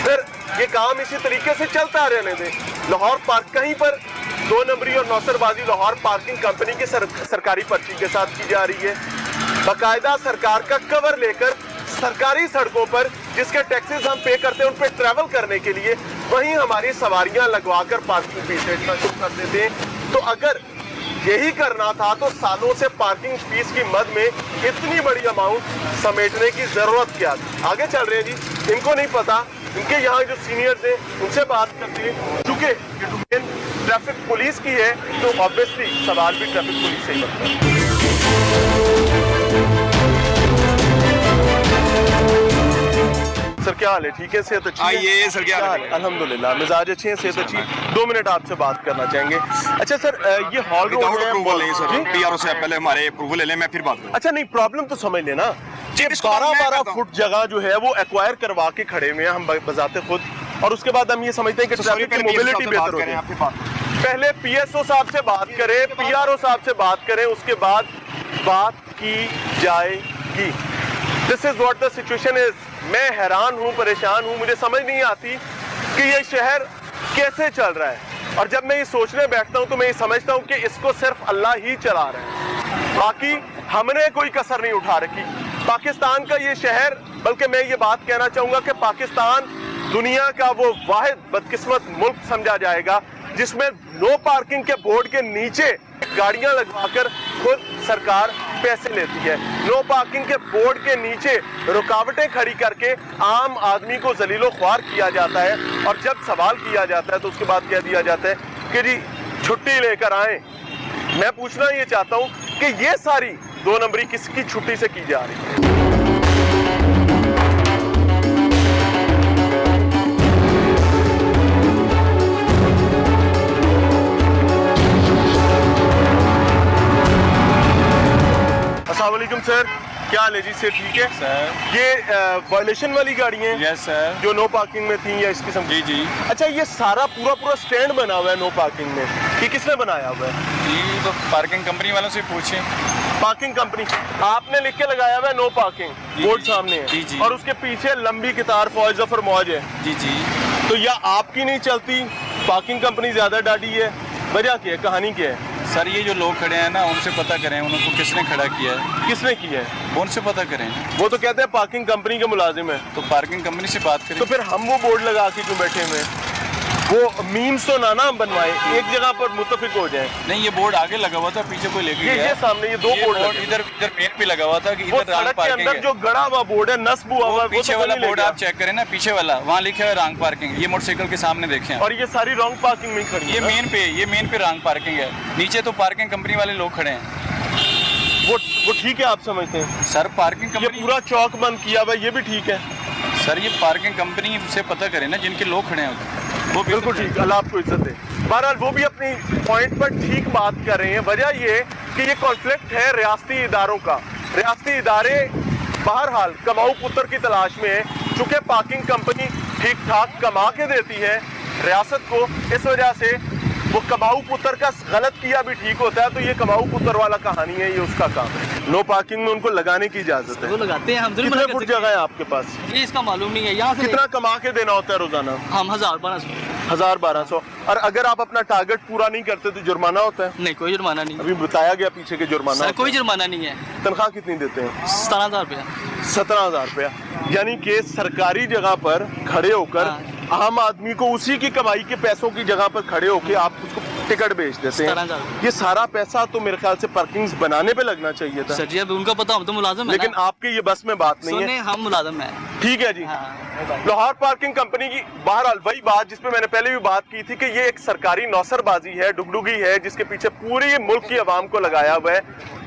फिर ये काम इसी तरीके से चलता रहने दें। लाहौर पार्क कहीं पर 2 नंबरी और नौसरबाजी लाहौर पार्किंग कंपनी की सरकारी पर्ची के साथ की जा रही है। बाकायदा सरकार का कवर लेकर सरकारी सड़कों पर जिसके टैक्सेस हम पे करते हैं उन पर ट्रैवल करने के लिए वहीं हमारी सवारियां लगवाकर पार्किंग फीस लेना शुरू कर देते हैं। तो अगर यही करना था तो सालों से पार्किंग फीस की मद में इतनी बड़ी अमाउंट समेटने की जरूरत क्या थी। आगे चल रहे हैं जी, इनको नहीं पता, इनके यहाँ जो सीनियर्स हैं उनसे बात करते हैं। चूंकि ये डोमेन ट्रैफिक पुलिस की है तो ऑब्वियसली सवाल भी ट्रैफिक पुलिस से ही बनता है। सर क्या हाल है? ठीक है, सेहत अच्छी है? आइए सर, क्या हाल है? अल्हम्दुलिल्लाह, मिजाज अच्छे हैं, सेहत अच्छी है। 2 मिनट आपसे बात करना चाहेंगे। अच्छा सर, ये हॉल रोड है, अप्रूवल नहीं सर, पीआरओ से पहले हमारे अप्रूवल ले लें, मैं फिर बात करूं। अच्छा नहीं, प्रॉब्लम तो समझ लेना, 12 फुट जगह जो है वो एक्वायर करवा के खड़े हुए हैं हम बजाते खुद, और उसके बाद हम ये समझते हैं कि ट्रैफिक की मोबिलिटी बेहतर हो जाए। पहले पीएसओ साहब से बात करें, पीआरओ साहब से बात करें, उसके बाद बात की जाएगी। This is what the situation is. मैं हैरान हूँ, परेशान हूँ, मुझे समझ नहीं आती कि ये शहर कैसे चल रहा है। और जब मैं ये सोचने बैठता हूँ तो मैं ये समझता हूँ कि इसको सिर्फ अल्लाह ही चला रहा है, बाकी हमने कोई कसर नहीं उठा रखी। पाकिस्तान का ये शहर, बल्कि मैं ये बात कहना चाहूँगा कि पाकिस्तान दुनिया का वो वाहिद बदकिस्मत मुल्क समझा जाएगा जिसमें नो पार्किंग के बोर्ड के नीचे गाड़ियां लगवाकर खुद सरकार पैसे लेती है। नो पार्किंग के बोर्ड के नीचे रुकावटें खड़ी करके आम आदमी को जलीलो ख्वार किया जाता है, और जब सवाल किया जाता है तो उसके बाद कह दिया जाता है कि जी छुट्टी लेकर आए। मैं पूछना ये चाहता हूँ कि ये सारी 2 नंबरी किसकी छुट्टी से की जा रही है? अस्सलाम वालेकुम सर, क्या हाल है जी? से ठीक है सर। ये वायलेशन वाली गाड़ी है? Yes sir. जो नो पार्किंग में थी या इस किस्म? जी जी। अच्छा, ये सारा पूरा स्टैंड बना हुआ है नो पार्किंग में, ये किसने बनाया हुआ है? जी तो पार्किंग कंपनी वालों से पूछें। पार्किंग कंपनी आपने लिख के लगाया हुआ है नो पार्किंग, बोर्ड सामने है। जी जी। और उसके पीछे लंबी कितार फौज जफर मौज है। जी जी। तो या आपकी नहीं चलती, पार्किंग कंपनी ज्यादा डाटी है, वजह क्या है, कहानी क्या है? सर ये जो लोग खड़े हैं ना उनसे पता करें उनको किसने खड़ा किया है। किसने किया है उनसे पता करें। वो तो कहते हैं पार्किंग कंपनी के मुलाजिम है। तो पार्किंग कंपनी से बात करें। तो फिर हम वो बोर्ड लगा के क्यों बैठे हुए हैं? वो मीम्स तो ना बनवाए, एक जगह पर मुत्तफिक हो जाए। नहीं, ये बोर्ड आगे लगा हुआ था, पीछे कोई लेके गया। ये सामने ये 2 बोर्ड इधर मेन पे लगा हुआ था कि इधर रॉन्ग पार्किंग है। जो गड़ा हुआ बोर्ड है, नस्ब हुआ हुआ, पीछे वाला बोर्ड आप चेक करें ना, पीछे वाला वहाँ लिखा है रॉन्ग पार्किंग। ये मोटरसाइकिल के सामने देखें, और ये सारी रॉन्ग पार्किंग में खड़ी है। ये मेन पे रॉन्ग पार्किंग है, नीचे तो पार्किंग कंपनी वाले लोग खड़े हैं। वो ठीक है, आप समझते हैं सर पार्किंग ये कंपनी पूरा चौक बंद किया हुआ, ये भी ठीक है। सर ये पार्किंग कंपनी से पता करें ना, जिनके लोग खड़े हैं वो बिल्कुल ठीक, अल्लाह आपको इज्जत दे। बहरहाल वो भी अपनी पॉइंट पर ठीक बात कर रहे हैं। वजह ये कि ये कॉन्फ्लिक्ट है रियासती इदारों का। रियासती इदारे बहरहाल कमाऊ पुत्र की तलाश में है। चूंकि पार्किंग कंपनी ठीक ठाक कमा के देती है रियासत को, इस वजह से वो कमाऊ पुत्र का गलत किया भी ठीक होता है, तो ये कमाऊ पुत्र वाला कहानी है, ये उसका काम है। नो पार्किंग में उनको लगाने की इजाजत है। वो लगाते हैं हम। कितने फुट जगह है आपके पास? ये इसका मालूम नहीं है। यहाँ से कितना कमा के देना होता है रोजाना? हम 1000-1200। 1000-1200। और अगर आप अपना टारगेट पूरा नहीं करते तो जुर्माना होता है? नहीं, कोई जुर्माना नहीं। अभी बताया गया पीछे के जुर्माना सर कोई जुर्माना नहीं है। तनख्वाह कितनी देते हैं? 17,000 रुपया। 17,000 रुपया। यानी कि सरकारी जगह पर खड़े होकर आम आदमी को उसी की कमाई के पैसों की जगह पर खड़े होकर आप उसको टिकट बेच देते हैं। 17,000। ये सारा पैसा तो मेरे ख्याल से पार्किंग्स बनाने पे लगना चाहिए था। सर जी अब उनको पता, हम तो मुलाजिम है लेकिन ना। आपके ये बस में बात नहीं है। हम मुलाजिम है। ठीक है जी। हाँ। लाहौर पार्किंग कंपनी की बहरहाल वही बात जिसपे मैंने पहले भी बात की थी कि ये एक सरकारी नौसरबाजी है, डुगडुगी है, जिसके पीछे पूरे मुल्क की आवाम को लगाया हुआ है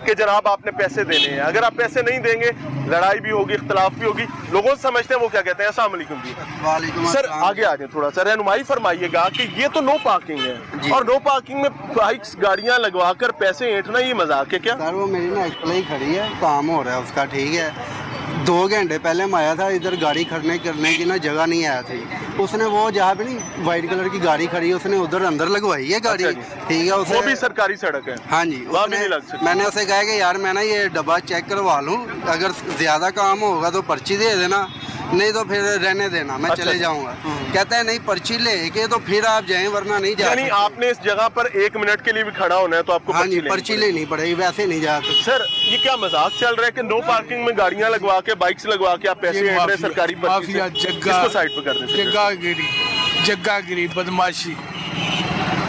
कि जनाब आपने पैसे देने हैं। अगर आप पैसे नहीं देंगे लड़ाई भी होगी, इख्तलाफ भी होगी। लोगों से समझते हैं वो क्या कहते हैं। अस्सलाम वालेकुम जी। वालेकुम सर अस्सलाम। आगे आ जाए थोड़ा सा, रहनुमाई फरमाइएगा कि ये तो नो पार्किंग है और नो पार्किंग में बाइक्स गाड़ियां लगवा कर पैसे ऐंठना ये मजाक है क्या? सर वो मेरी ना एक्चुअली ही खड़ी है, काम हो रहा है उसका, ठीक है। 2 घंटे पहले मैं आया था इधर, गाड़ी खड़ने करने की ना जगह नहीं आया थी। उसने वो जहाँ पे नहीं वाइट कलर की गाड़ी खड़ी है, उसने उधर अंदर लगवाई है गाड़ी। अच्छा जी। ठीक है, उसे वो भी सरकारी सड़क है। हाँ जी। वहाँ भी नहीं लग सकती। मैंने उसे कहा कि यार मैं ना ये डब्बा चेक करवा लूँ, अगर ज्यादा काम होगा तो पर्ची दे देना, नहीं तो फिर रहने देना, मैं अच्छा चले जाऊंगा। कहता है नहीं पर्ची लेके तो फिर आप जाएं, वरना नहीं जा यानी सकते। आपने इस जगह पर 1 मिनट के लिए भी खड़ा होना है तो आपको हाँ जी, लेनी पर्ची पड़ेगी। लेनी पड़ेगी, वैसे नहीं जा सकते। सर ये क्या मजाक चल रहा है कि नो पार्किंग में गाड़ियां लगवा के बाइक्स लगवा के आप पैसे ऐंठ रहे हैं सरकारी पर्ची से? इसको साइड पे कर देते हैं। जग्गागिरी बदमाशी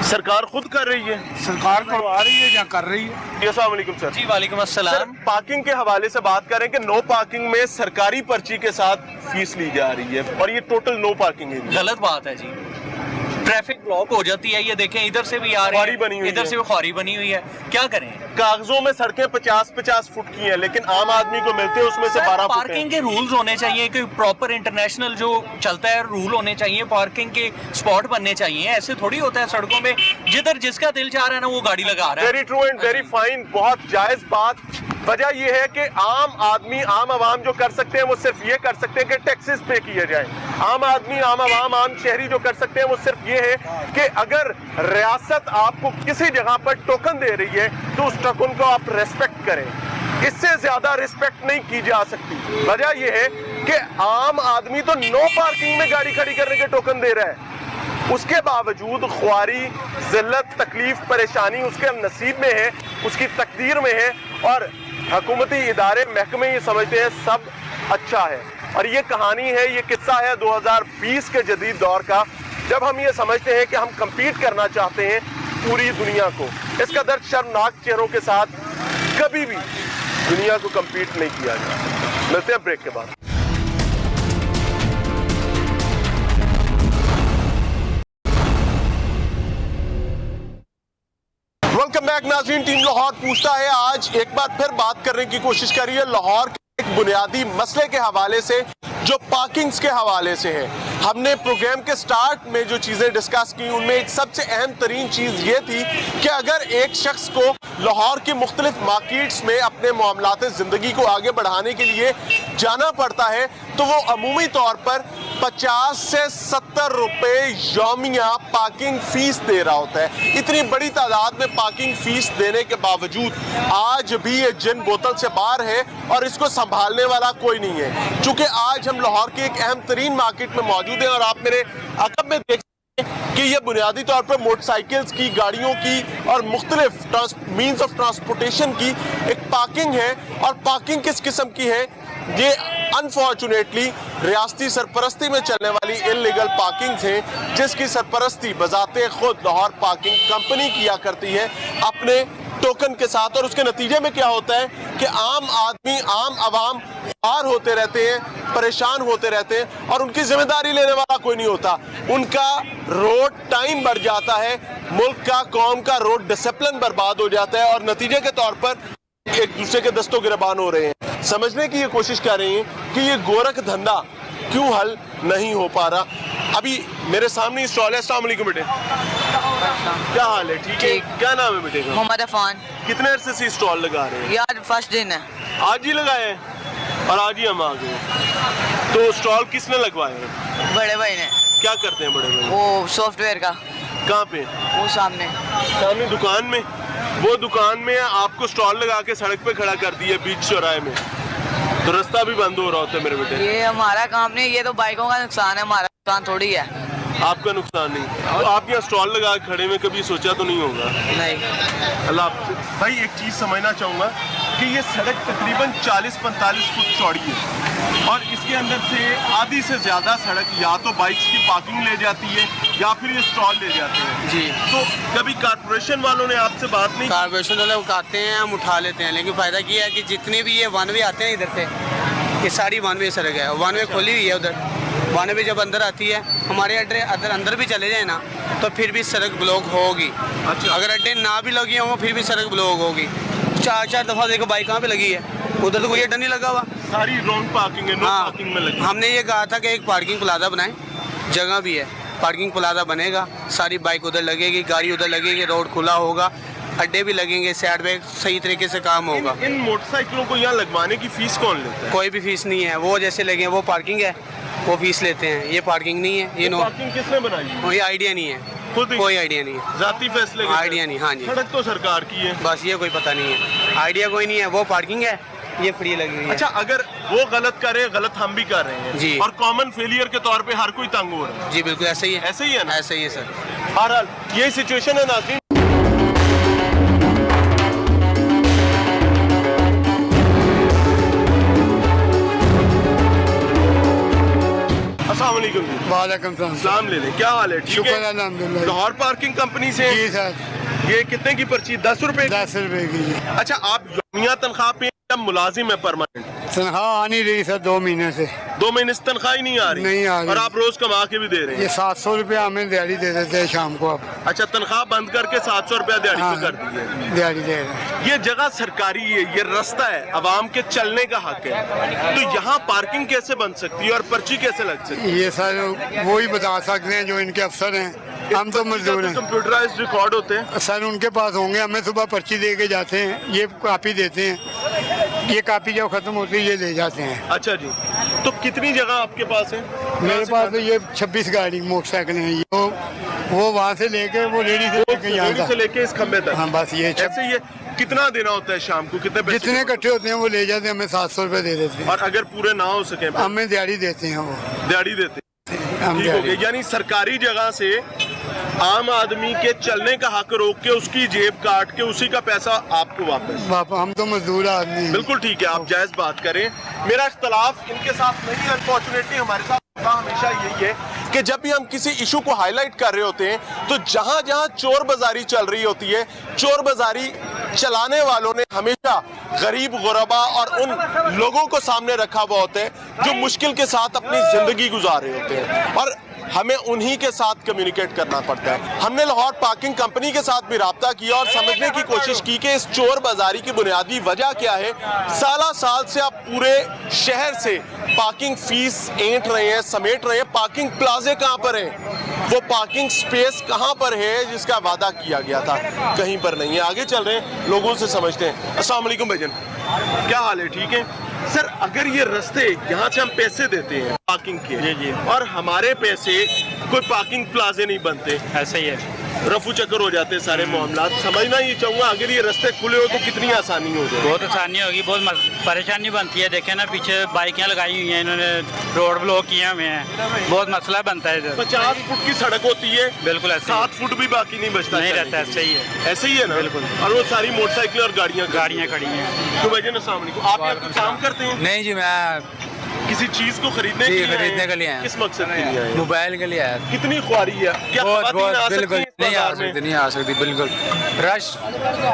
सरकार खुद कर रही है। सरकार करवा रही है या कर रही है। अस्सलाम वालेकुम सर। जी वालेकुम सर अस्सलाम। पार्किंग के हवाले से बात करें कि नो पार्किंग में सरकारी पर्ची के साथ फीस ली जा रही है और ये टोटल नो पार्किंग है। गलत बात है जी। ट्रैफिक ब्लॉक हो जाती है, ये देखें इधर से भी आ रही ख्वारी बनी है, हुई इधर है। से भी ख्वारी बनी हुई है, क्या करें। कागजों में सड़कें 50-50 फुट की हैं, लेकिन आम आदमी को मिलते हैं उसमें से 12 फुट पार्किंग के रूल्स होने चाहिए, कोई प्रॉपर इंटरनेशनल जो चलता है रूल होने चाहिए, पार्किंग के स्पॉट बनने चाहिए। ऐसे थोड़ी होता है सड़कों में जिधर जिसका दिल चाह रहा है ना वो गाड़ी लगा रहा है। Very true and very fine, बहुत जायज बात। वजह यह है कि आम आदमी आम आवाम जो कर सकते हैं वो सिर्फ ये कर सकते हैं कि टैक्सेस पे किए जाएं। आम आदमी आम आवाम आम शहरी जो कर सकते हैं वो सिर्फ ये है कि अगर रियासत आपको किसी जगह पर टोकन दे रही है तो उस टोकन को आप रेस्पेक्ट करें। इससे ज्यादा रिस्पेक्ट नहीं की जा सकती। वजह यह है कि आम आदमी तो नो पार्किंग में गाड़ी खड़ी करने के टोकन दे रहा है, उसके बावजूद ख्वारी, जिल्लत, तकलीफ, परेशानी उसके नसीब में है, उसकी तकदीर में है और हुकूमती इदारे महकमे ये समझते हैं सब अच्छा है। और ये कहानी है, ये किस्सा है 2020 के जदीद दौर का, जब हम ये समझते हैं कि हम कम्पीट करना चाहते हैं पूरी दुनिया को। इसका दर्द शर्मनाक चेहरों के साथ कभी भी दुनिया को कम्पीट नहीं किया जाता। मिलते हैं ब्रेक के बाद। वेलकम बैक नाज़रीन। टीम लाहौर पूछता है आज एक बार फिर बात करने की कोशिश करी है लाहौर के एक बुनियादी मसले के हवाले से जो पार्किंग्स के हवाले से है। हमने प्रोग्राम के स्टार्ट में जो चीज़ें डिस्कस की उनमें एक सबसे अहम तरीन चीज़ ये थी कि अगर एक शख्स को लाहौर की मुख्तलिफ मार्केट्स में अपने मामलात ज़िंदगी को आगे बढ़ाने के लिए जाना पड़ता है तो वो अमूमी तौर पर 50 से 70 रुपए यौमिया पार्किंग फीस दे रहा होता है। इतनी बड़ी तादाद में पार्किंग फीस देने के बावजूद आज भी ये जिन बोतल से बाहर है और इसको संभालने वाला कोई नहीं है। चूंकि आज हम लाहौर की एक अहम तरीन मार्केट में मौजूद हैं और आप मेरे अकब में देख कि ये बुनियादी तौर पर मोटरसाइकिल्स की, गाड़ियों की और मुख्तलिफ मीन्स ऑफ ट्रांसपोर्टेशन की एक पार्किंग है। और पार्किंग किस किस्म की है, ये अनफॉर्चुनेटली रियासती सरपरस्ती में चलने वाली इल्लीगल पार्किंग्स हैं जिसकी सरपरस्ती बजाते खुद लाहौर पार्किंग कंपनी किया करती है अपने टोकन के साथ। और उसके नतीजे में क्या होता है कि आम आदमी, आम आवाम ख्वार होते रहते हैं, परेशान होते रहते हैं और उनकी जिम्मेदारी लेने वाला कोई नहीं होता। उनका रोड टाइम बढ़ जाता है, मुल्क का, कौम का रोड डिसिप्लिन बर्बाद हो जाता है और नतीजे के तौर पर एक दूसरे के दस्तों गिरबान हो रहे हैं। समझने की ये कोशिश कर रही हैं कि ये गोरख धंधा क्यों हल नहीं हो पा रहा। अभी मेरे सामने स्टॉल है। अस्सलाम वालेकुम बेटे, क्या हाल है? ठीक है। क्या नाम है बेटे का? मोहम्मद अफान। कितने अरसे से स्टॉल लगा रहे हैं? यार फर्स्ट दिन है, आज ही लगाए हैं और आज ही हम आ गए। तो स्टॉल किसने लगवाए हैं? बड़े भाई ने। क्या करते हैं बड़े भाई? वो सॉफ्टवेयर का। कहाँ पे? वो सामने सामने दुकान में। वो दुकान में आपको स्टॉल लगा के सड़क पे खड़ा कर दिया बीच चौराहे में, तो रास्ता भी बंद हो रहा होता है मेरे बेटे। ये हमारा काम नहीं, ये तो बाइकों का नुकसान है, हमारा नुकसान थोड़ी है। आपका नुकसान नहीं। तो आप यहाँ स्टॉल लगा के खड़े में कभी सोचा तो नहीं होगा? नहीं। अल्लाह हाफ़िज़। भाई एक चीज़ समझना चाहूँगा कि ये सड़क तकरीबन 40-45 फुट चौड़ी है और इसके अंदर से आधी से ज़्यादा सड़क या तो बाइक्स की पार्किंग ले जाती है या फिर ये स्टॉल ले जाते हैं जी। तो कभी कारपोरेशन वालों ने आपसे बात नहीं? कारपोरेशन वाले उठाते हैं, हम उठा लेते हैं, लेकिन फ़ायदा क्या है कि जितने भी ये वन वे आते हैं इधर से, ये सारी वन वे सड़क है, वन वे खोली हुई है उधर। वन वे जब अंदर आती है, हमारे अड्डे अंदर भी चले जाए ना तो फिर भी सड़क ब्लॉक होगी। अच्छा। अगर अड्डे ना भी लगी हों फिर भी सड़क ब्लॉक होगी। 4 दफ़ा देखो बाइक कहाँ पे लगी है, उधर तो कोई अड्डा नहीं लगा हुआ। सारी रॉन्ग पार्किंग है, नो हाँ, पार्किंग में लगी। हमने ये कहा था कि एक पार्किंग प्लाजा बनाएं, जगह भी है, पार्किंग प्लाजा बनेगा, सारी बाइक उधर लगेगी, गाड़ी उधर लगेगी, रोड खुला होगा, अड्डे भी लगेंगे, साइड पे सही तरीके से काम होगा। इन मोटरसाइकिलों को यहाँ लगवाने की फीस कौन लेता है? कोई भी फीस नहीं है, वो जैसे लगे वो पार्किंग है, वो फीस लेते हैं। ये पार्किंग नहीं है, ये नो पार्किंग किसने बनाई है? कोई आइडिया नहीं है, खुद ही? कोई आइडिया नहीं है, जाती फैसले के आइडिया नहीं। हाँ जी, सड़क तो सरकार की है, बस ये कोई पता नहीं है, आइडिया कोई नहीं है। वो पार्किंग है, ये फ्री लगी हुई है। अच्छा अगर वो गलत कर रहे हैं, गलत हम भी कर रहे हैं जी। और कॉमन फेलियर के तौर पे हर कोई तंग हो रहा है। जी बिल्कुल ऐसे ही है, ऐसे ही है ना? ऐसे ही है सर। बहरहाल ये सिचुएशन है नाज़रीन। अस्सलाम वालेकुम जी। वालेकुम सलाम ले लें, क्या हाल है? ठीक है, अल्हम्दुलिल्लाह। लाहौर पार्किंग कंपनी से? जी सर, ये कितने की पर्ची? 10 रुपए? 10 रुपए की जी। अच्छा आप यौमिया तनख्वाह पे या मुलाजिम है परमानेंट? तनख्वाह आ नहीं रही सर 2 महीने से। 2 महीने से तनख्वाह ही नहीं आ रही? नहीं आ रही। और आप रोज कमा के भी दे रहे ये हैं? 700 रुपया हमें दिहाड़ी दे देते हैं शाम को। अब अच्छा तनख्वाह बंद करके 700 रुपया दिहाड़ी हाँ, पे कर दी है। दिहाड़ी दे रहे हैं। ये जगह सरकारी है, ये रास्ता है, अवाम के चलने का हक है, तो यहाँ पार्किंग कैसे बन सकती है और पर्ची कैसे लग सकती है? ये सर वो ही बता सकते हैं जो इनके अफसर हैं, हम तो मजदूर हैं। कंप्यूटराइज्ड रिकॉर्ड होते हैं सर उनके पास होंगे, हमें सुबह पर्ची दे के जाते हैं, ये कापी देते हैं, ये कापी जब खत्म होती है ये ले जाते हैं। अच्छा जी, तो कितनी जगह आपके पास है? मेरे पास तो ये 26 गाड़ी मोटरसाइकिल हैं, वो वहाँ से लेके वो रेडी से लेके यहाँ रेडी से लेके इस खंबे तक? हाँ बस ये ऐसे ये कितना देना होता है शाम को? कितने पैसे? जितने इकट्ठे होते हैं वो ले जाते हैं, हमें 700 रुपये दे देते हैं। और अगर पूरे ना हो सके? हमें दिहाड़ी देते हैं, वो दिहाड़ी देते हैं। हम ठीक हो दिहाड़ी गया, यानी सरकारी जगह से आम आदमी के चलने का हक रोक के उसकी जेब काट के उसी का पैसा आपको वापस? हम तो मजदूर आदमी हैं। बिल्कुल ठीक है, आप जायज बात करें, मेरा इख्तलाफ इनके साथ नहीं। अनफॉर्चुनेटली हमारे साथ हमेशा यही है कि जब भी हम किसी इशू को हाईलाइट कर रहे होते हैं तो जहां जहां चोर बाजारी चल रही होती है, चोर बाजारी चलाने वालों ने हमेशा गरीब गुरबा और उन लोगों को सामने रखा हुआ होता है जो मुश्किल के साथ अपनी जिंदगी गुजार रहे होते हैं, और हमें उन्हीं के साथ कम्युनिकेट करना पड़ता है। हमने लाहौर पार्किंग कंपनी के साथ भी राब्ता किया और समझने की कोशिश की कि इस चोर बाजारी की बुनियादी वजह क्या है। साल से आप पूरे शहर से पार्किंग फीस ऐंठ रहे हैं, समेट रहे हैं, पार्किंग प्लाजे कहाँ पर हैं, वो पार्किंग स्पेस कहाँ पर है जिसका वादा किया गया था? कहीं पर नहीं है। आगे चल रहे हैं, लोगों से समझते हैं। अस्सलाम वालेकुम भाईजान, क्या हाल है? ठीक है सर, अगर ये रास्ते यहाँ से हम पैसे देते हैं पार्किंग के जी। और हमारे पैसे कोई पार्किंग प्लाजे नहीं बनते, ऐसा ही है, रफू चक्कर हो जाते हैं सारे मामला। समझना ये चाहूँगा अगर ये रास्ते खुले हो तो कितनी आसानी हो जाए? बहुत आसानी होगी, बहुत परेशानी बनती है। देखे ना पीछे बाइकें लगाई हुई हैं इन्होंने, रोड ब्लॉक किए हुए हैं, बहुत मसला बनता है इधर। 50 फुट की सड़क होती है, बिल्कुल ऐसे 7 फुट भी बाकी नहीं बचता, नहीं रहता, ऐसे ही है। ऐसे ही है ना? बिल्कुल। और वो सारी मोटरसाइकिल और गाड़ियाँ खड़ी हैं। तो भाईजान अस्सलाम वालेकुम, आप यहाँ कुछ काम करते हैं? नहीं जी, मैं किसी चीज को खरीदने जी, के लिए खरीदने के लिए आए? आए। किस मकसद के लिए आए? मोबाइल के लिए आया। कितनी ख्वारी है? क्या ख़वातीन आ सकती बिल्कुल हैं इस नहीं आ बाज़ार में? सकती, नहीं आ सकती, बिल्कुल रश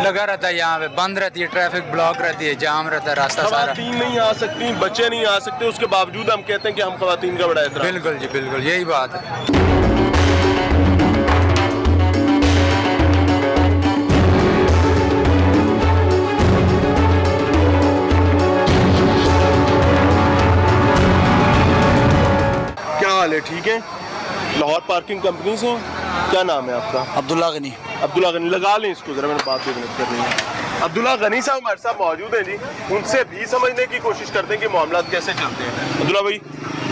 लगा रहता है, यहाँ पे बंद रहती है, ट्रैफिक ब्लॉक रहती है, जाम रहता है रास्ता सारा। ख़वातीन नहीं आ सकती, बच्चे नहीं आ सकते, उसके बावजूद हम कहते हैं कि हम ख़वातीन का बड़ा एहतराम। बिल्कुल जी, बिल्कुल यही बात है। ठीक है, लाहौर पार्किंग कंपनी से, क्या नाम है आपका? अब्दुल्ला गनी। अब्दुल्ला गनी, लगा लें इसको जरा, मैंने बात करनी है। अब्दुल्ला गनी साहब हमारे साथ मौजूद हैं जी, उनसे भी समझने की कोशिश करते हैं कि मामला कैसे चलते हैं। अब्दुल्ला भाई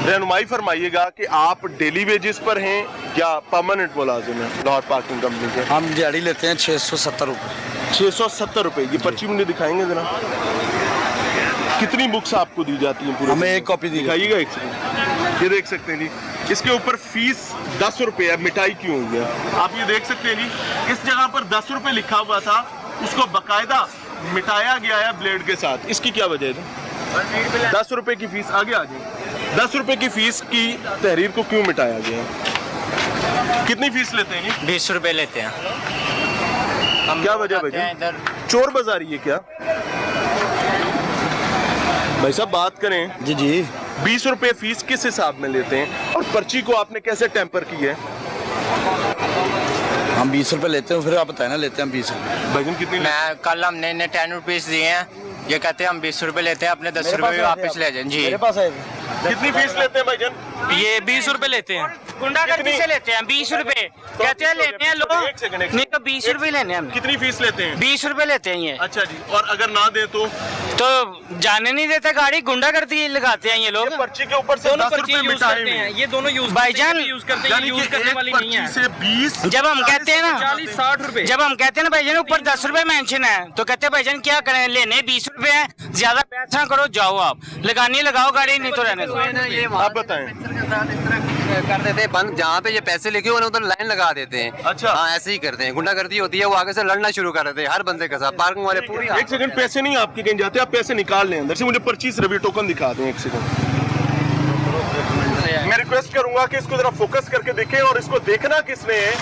रहनुमाई फरमाइएगा कि आप डेली वेजेस पर हैं क्या परमानेंट मुलाजिम है लाहौर पार्किंग कंपनी के? हम दिहाड़ी लेते हैं 670 रुपये। 670 रुपए। ये पर्ची मुझे दिखाएंगे जरा, कितनी बुक्स आपको दी जाती हैं पूरे? हमें एक कॉपी दी जाती है। दिखाइएगा एक सेकंड। ये देख सकते हैं जी, इसके ऊपर फीस 10 रुपये है। मिटाई क्यों हुई है आप ये देख सकते हैं जी। इस जगह पर 10 रुपये लिखा हुआ था, उसको बाकायदा मिटाया गया है ब्लेड के साथ। इसकी क्या वजह है? 10 रुपए की फीस, आगे आ जाए। 10 रुपए की फीस की तहरीर को क्यों मिटाया गया? कितनी फीस लेते हैं जी? 20 रुपए लेते हैं। क्या वजह भाई? चोर बाजारी है क्या भाई साहब? बात करें जी जी। 20 रुपए फीस किस हिसाब में लेते हैं और पर्ची को आपने कैसे टेम्पर की है? हम 20 रुपये लेते हैं, फिर आप बताए ना लेते हैं 20 रुपये। भाईजान कितनी? मैं कल हमने इन्हें 10 रुपीज़ दिए हैं, ये कहते हैं हम 20 रुपए लेते हैं, अपने 10 रुपए भी वापस ले जाएं। जी मेरे पास है। कितनी फीस लेते हैं भाईजान? ये 20 रुपए लेते हैं। गुंडागर्दी से लेते हैं 20 रुपए, कहते हैं लेते हैं लोग, नहीं तो 20 रुपए लेने हैं। कितनी फीस लेते हैं? 20 रुपए लेते हैं ये। अच्छा जी, और अगर ना दे तो जाने नहीं देते गाड़ी, गुंडागर्दी लगाते हैं ये लोग। पर्ची के ऊपर से 10 रुपए मिटाए हुए हैं। ये दोनों यूज भाईजान यूज करते हैं, यूज करने वाली नहीं है। से 20 जब हम कहते हैं ना 40-60 रुपए, जब हम कहते हैं ना भाईजान ऊपर 10 रुपए मेंशन है, तो कहते हैं भाईजान क्या करें, लेने 20 रुपए हैं, ज्यादा पैसा करो, जाओ आप लगानी लगाओ गाड़ी, नहीं तो रहने दो। आप बताएं। कर देते हैं बंद, जहाँ पे ये पैसे लिखे हुए उधर लाइन लगा देते हैं। अच्छा। हाँ ऐसे ही करते हैं, गुंडागर्दी होती है, वो आगे से लड़ना शुरू कर देते हैं हर बंदे के साथ। पार्किंग वाले पूरी एक सेकंड, पैसे नहीं आपके कहीं जाते, आप पैसे निकाल लें अंदर से। मुझे पर्ची से रवि टोकन दिखा दें एक सेकंड। मैं रिक्वेस्ट करूंगा कि इसको जरा फोकस करके देखें, और इसको देखना किसने है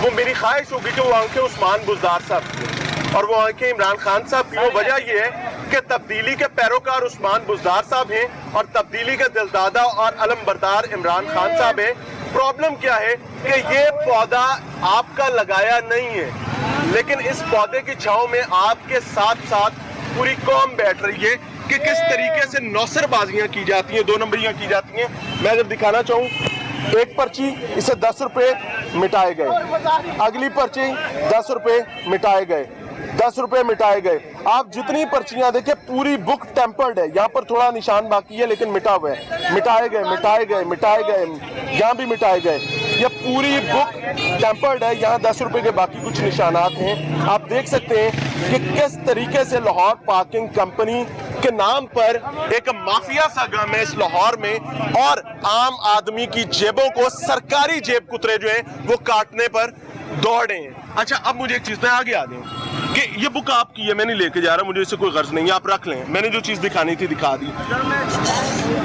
वो मेरी ख्वाहिश होगी कि वो आंखें उस्मान बुज़दार साहब की और वो आंखें इमरान खान साहब की। वो वजह ये है कि तब्दीली के पैरोकार उस्मान बुज़दार साहब हैं और तब्दीली के दिलदादा और अलमबरदार इमरान खान साहब हैं। प्रॉब्लम क्या है कि ये पौधा आपका लगाया नहीं है, लेकिन इस पौधे की छांव में आपके साथ साथ पूरी कौम बैठ रही है कि किस तरीके से नौसरबाजियां की जाती हैं, 2 नंबरियां की जाती हैं। मैं अगर दिखाना चाहूँ, एक पर्ची, इसे 10 रुपए मिटाए गए, अगली पर्ची 10 रुपए मिटाए गए, 10 रुपए मिटाए गए। आप जितनी पर्चियां देखिए पूरी बुक टेम्पर्ड है, यहाँ पर थोड़ा निशान बाकी है लेकिन मिटा हुआ है। मिटाए गए, मिटाए गए, मिटाए गए, यहाँ भी मिटाए गए। ये पूरी बुक टेम्पर्ड है, यहाँ 10 रुपए के बाकी कुछ निशानात हैं। आप देख सकते हैं कि किस तरीके से लाहौर पार्किंग कंपनी के नाम पर एक माफिया सा गम है इस लाहौर में, और आम आदमी की जेबों को सरकारी जेब कुतरे जो हैं वो काटने पर दौड़े हैं। अच्छा, अब मुझे एक चीज में आगे आ दें कि ये बुक आपकी है, मैं नहीं लेके जा रहा, मुझे इससे कोई गर्ज नहीं है, आप रख लें। मैंने जो चीज दिखानी थी दिखा दी।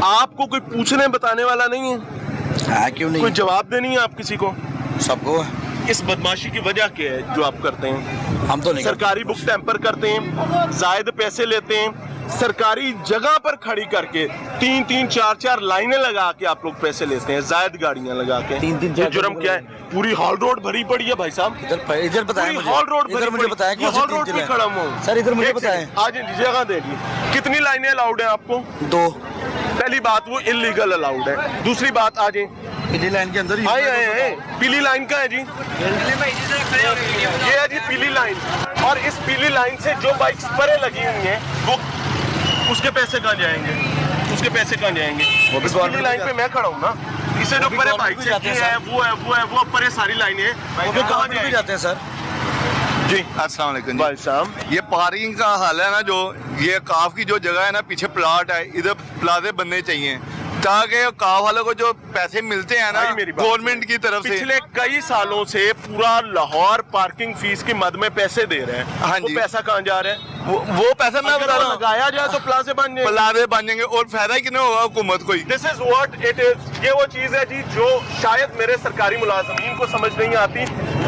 आपको कोई पूछने बताने वाला नहीं है? क्यों नहीं? कोई जवाब देनी है आप किसी को? सबको। इस बदमाशी की वजह क्या है जो आप करते हैं? हम तो नहीं सरकारी बुक टेम्पर करते हैं, जायद पैसे लेते हैं, सरकारी जगह पर खड़ी करके 3-3, 4-4 लाइनें लगा के आप लोग पैसे लेते हैं, जायद गाड़ियां लगा के। 3-3, ये जुर्म क्या है? पूरी हॉल रोड भरी पड़ी है भाई साहब। इधर बताएं मुझे। हॉल रोड इधर मुझे बताएं कि हॉल रोड पे खड़ा हूँ सर, इधर मुझे बताएं। आज जगह देखिए कितनी लाइनें अलाउड है आपको? 2। पहली बात वो इलीगल अलाउड है। दूसरी बात आ जाए, पीली लाइन के अंदर ही आए पीली लाइन का है जी, ये है जी पीली लाइन, और इस पीली लाइन से जो बाइक्स परे लगी हुई हैं वो उसके पैसे कहाँ जाएंगे? उसके पैसे कहाँ जाएंगे? वो भी पीली लाइन पे मैं खड़ा हूँ ना, इसे जो परे बाइक जाते हैं वो परे सारी लाइनें वो भी कहाँ जाते हैं सर? जी अस्सलाम वालेकुम भाई साहब। ये पार्किंग का हाल है ना, जो ये काफ की जो जगह है ना, पीछे प्लाट है, इधर प्लाजे बनने चाहिए ताकि काफ वालों को जो पैसे मिलते हैं ना गवर्नमेंट की तरफ से। पिछले कई सालों से पूरा लाहौर पार्किंग फीस की मद में पैसे दे रहे हैं। हाँ जी। पैसा कहाँ जा रहा है? वो पैसा मैं बता रहा हूँ, लगाया जाए तो प्लाजे बन जाएंगे। प्लाजे बन जाएंगे और फायदा कितना होगा हुकूमत को? This is what it is. ये वो चीज है जी जो शायद मेरे सरकारी मुलाजमीन को समझ नहीं आती,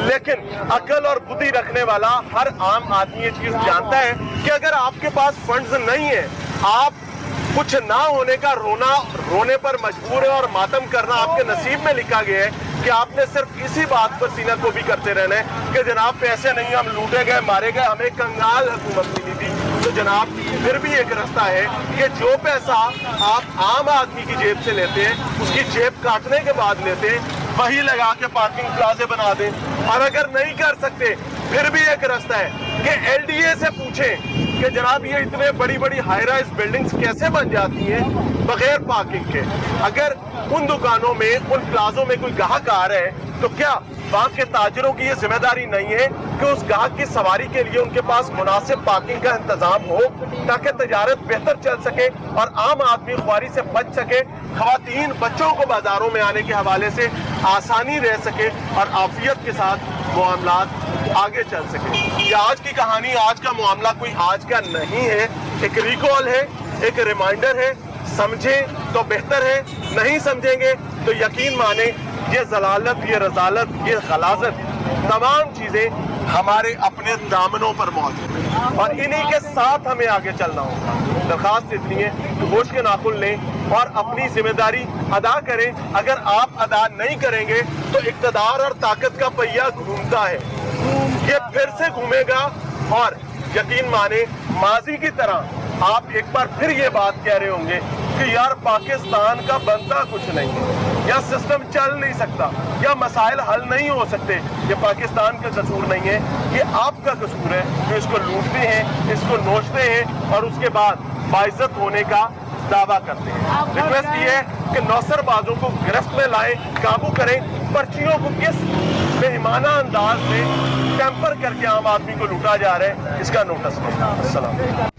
लेकिन अकल और बुद्धि रखने वाला हर आम आदमी ये चीज जानता है कि अगर आपके पास फंड्स नहीं है, आप कुछ ना होने का रोने पर मजबूर है और मातम करना आपके नसीब में लिखा गया है कि आपने सिर्फ इसी बात पर सीना को भी करते रहना है कि जनाब पैसे नहीं, हम लूटे गए, मारे गए, हमें कंगाल हुकूमत मिली थी। तो जनाब फिर भी एक रास्ता है कि जो पैसा आप आम आदमी की जेब से लेते हैं, उसकी जेब काटने के बाद लेते हैं, वही लगा के पार्किंग प्लाजे बना दें। और अगर नहीं कर सकते फिर भी एक रास्ता है कि एलडीए से पूछें कि जनाब ये इतने बड़ी बड़ी हाई राइज बिल्डिंग्स कैसे बन जाती हैं, बगैर पार्किंग के। अगर उन दुकानों में, उन प्लाजों में कोई ग्राहक आ रहे हैं तो क्या वहां के ताजरों की ये जिम्मेदारी नहीं है कि उस ग्राहक की सवारी के लिए उनके पास मुनासिब पार्किंग का इंतजाम हो ताकि तजारत बेहतर चल सके और आम आदमी ख्वारी से बच सके, खवातीन बच्चों को बाजारों में आने के हवाले से आसानी रह सके और आफियत के साथ मामलात आगे चल सके। ये आज की कहानी, आज का मामला कोई आज का नहीं है, एक रिकॉल है, एक रिमाइंडर है। समझें तो बेहतर है, नहीं समझेंगे तो यकीन माने ये जलालत, ये रजालत, ये गलाजत, तमाम चीजें हमारे अपने दामनों पर मौजूद है और इन्हीं के साथ हमें आगे चलना होगा। दरखास्त इतनी है कि होश के नाखुन लें और अपनी जिम्मेदारी अदा करें। अगर आप अदा नहीं करेंगे तो इक़्तिदार और ताकत का पहिया घूमता है, ये फिर से घूमेगा और यकीन माने माजी की तरह आप एक बार फिर ये बात कह रहे होंगे कि यार पाकिस्तान का बनता कुछ नहीं है, या सिस्टम चल नहीं सकता, या मसाइल हल नहीं हो सकते। ये पाकिस्तान का कसूर नहीं है, ये आपका कसूर है जो इसको लूटते हैं, इसको नोचते हैं और उसके बाद बाइज्जत होने का दावा करते हैं। रिक्वेस्ट ये है कि नौसरबाजों को गिरफ्त में लाएं, काबू करें, पर्चियों को किस बेईमाना अंदाज में टेम्पर करके आम आदमी को लूटा जा रहा है इसका नोटिस लें। अस्सलाम।